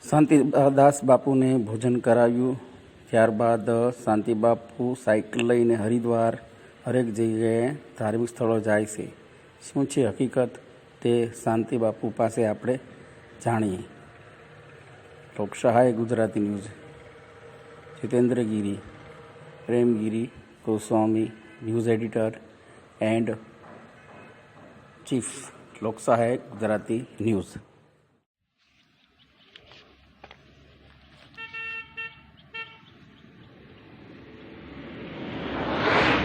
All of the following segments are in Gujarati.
શાંતિદાસ બાપુને ભોજન કરાવ્યું. ત્યારબાદ શાંતિ બાપુ સાયકલ લઈને હરિદ્વાર હરેક જગ્યાએ ધાર્મિક સ્થળો જાય છે. શું છે હકીકત તે શાંતિ બાપુ પાસે આપણે જાણીએ. Loksahay Gujarati news, Jitendragiri, Premgiri Goswami, news editor and chief, Loksahay Gujarati news.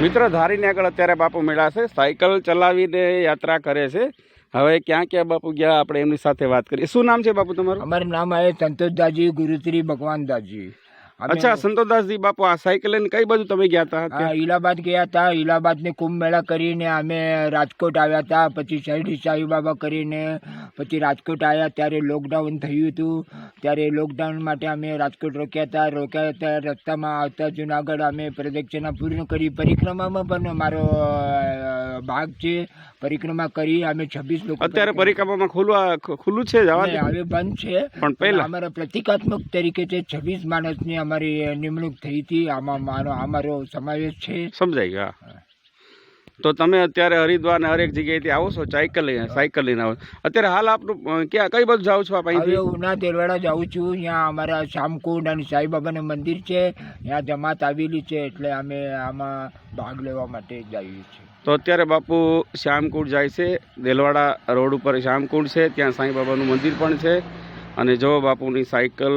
મિત્રો, ધારીને આગળ અત્યારે બાપુ મળ્યા છે. સાયકલ ચલાવીને યાત્રા કરે છે. હવે ક્યાં ક્યાં બાપુ ગયા આપણે એમની સાથે વાત કરીએ. શું નામ છે બાપુ તમારું? અમારું નામ આવે સંતોષદાસજી ગુરુશ્રી ભગવાનદાસજી. અચ્છા, સંતોષદાસજી બાપુ, આ સાયકલ લઈને કઈ બાજુ તમે ગયા હતા? ઇલાહાબાદ ગયા હતા. ઇલાહાબાદ ને કુંભ મેળા કરીને અમે રાજકોટ આવ્યા હતા. પછી શરડી સાંઈબાબા કરીને પછી રાજકોટ આવ્યા. ત્યારે લોકડાઉન થયું હતું. ત્યારે લોકડાઉન માટે અમે રાજકોટ રોક્યા હતા. રસ્તામાં આવતા જુનાગઢ અમે પ્રદક્ષિણા પૂર્ણ કરી. પરિક્રમામાં પણ મારો ભાગ છે. પરિક્રમા કરી અમે 26 લોકો. અત્યારે પરિક્રમામાં ખુલ્લું છે, હવે બંધ છે. પણ પહેલા અમારા પ્રતિકાત્મક તરીકે છે 26 માણસની અમારી નિમણૂક થઈ હતી. આમાં અમારો સમાવેશ છે. સમજાઈ ગયા. તો તમે અત્યારે હરિદ્વાર ને હરેક જગ્યાએથી આવો છો સાયકલ લઈને આવો. અત્યારે હાલ આપનું ક્યાં કઈ બાજુ જાવ છો? હવે ઉના તેલવાડા જાઉં છું. ત્યાં અમારા શામકુંડ અને સાંઈબાબાનું મંદિર છે. ત્યાં જમાત આવેલી છે, એટલે અમે આમાં ભાગ લેવા માટે જઈએ છીએ. તો અત્યારે બાપુ શ્યામકુંડ જાય છે. દેલવાડા રોડ ઉપર શ્યામકુંડ છે, ત્યાં સાંઈબાબાનું મંદિર પણ છે. અને જો બાપુની સાયકલ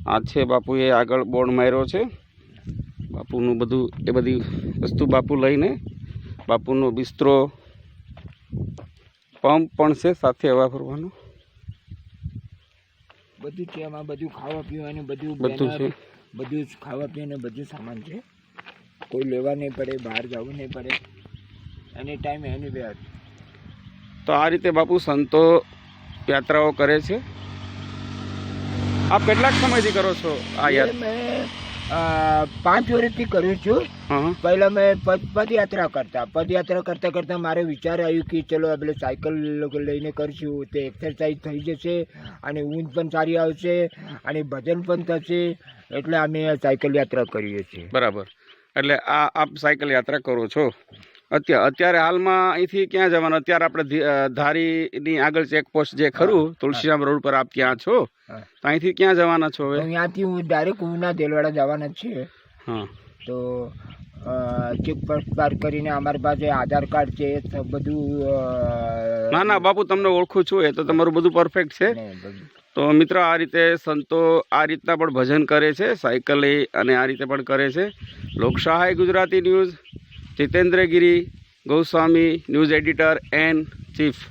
આ છે. બાપુએ આગળ બોર્ડ માર્યો છે. બાપુનું બધું એ બધી વસ્તુ બાપુ લઈને, બાપુનો બિસ્તરો, પંપ પણ છે સાથે હવા ફરવાનું બધું છે. એમાં બધું ખાવા પીવાનું બધું છે. બધું ખાવા પીવાનું બધું સામાન છે. કોઈ લેવા નહીં પડે, બહાર જવું નહીં પડે. એની ટાઈમ એની વેર. તો આ રીતે બાપુ સંતો યાત્રાઓ કરે છે. આપ કેટલાક સમયથી કરો છો આ યાત્રા? મેં 5 વર્ષથી કરું છું. પહેલા મેં પદયાત્રા કરતા મારે વિચાર આવ્યું કે ચલો આપણે સાયકલ લઈને કરશું, તે એક્સરસાઇઝ થઈ જશે અને ઊંઘ પણ સારી આવશે અને ભજન પણ થશે. એટલે અમે સાયકલ યાત્રા કરીએ છીએ. બરાબર. એટલે આપ સાયકલ યાત્રા કરો છો. અત્યારે હાલમાં અહીંથી ક્યાં જવાનું? અત્યારે આપણે ધારીની આગળ ચેકપોસ્ટ જે ખરું તુલસીરામ રોડ પર આપ ત્યાં છો, તો અહીંથી ક્યાં જવાના છો? હવે ત્યાંથી હું ડાયરેક્ટ ઉના તેલવાડા જવાના છે. હા, તો ચેકપોસ્ટ પાર કરીને અમારી પાસે આધાર કાર્ડ છે બધું. ના બાપુ, તમને ઓળખું છું, એ તો તમારું બધું પરફેક્ટ છે. તો મિત્રો, આ રીતે સંતો આ રીતના પણ ભજન કરે છે, સાયકલ લઈ અને આ રીતે પણ કરે છે. Loksahay Gujarati news, Jitendragiri Goswami, news editor and chief.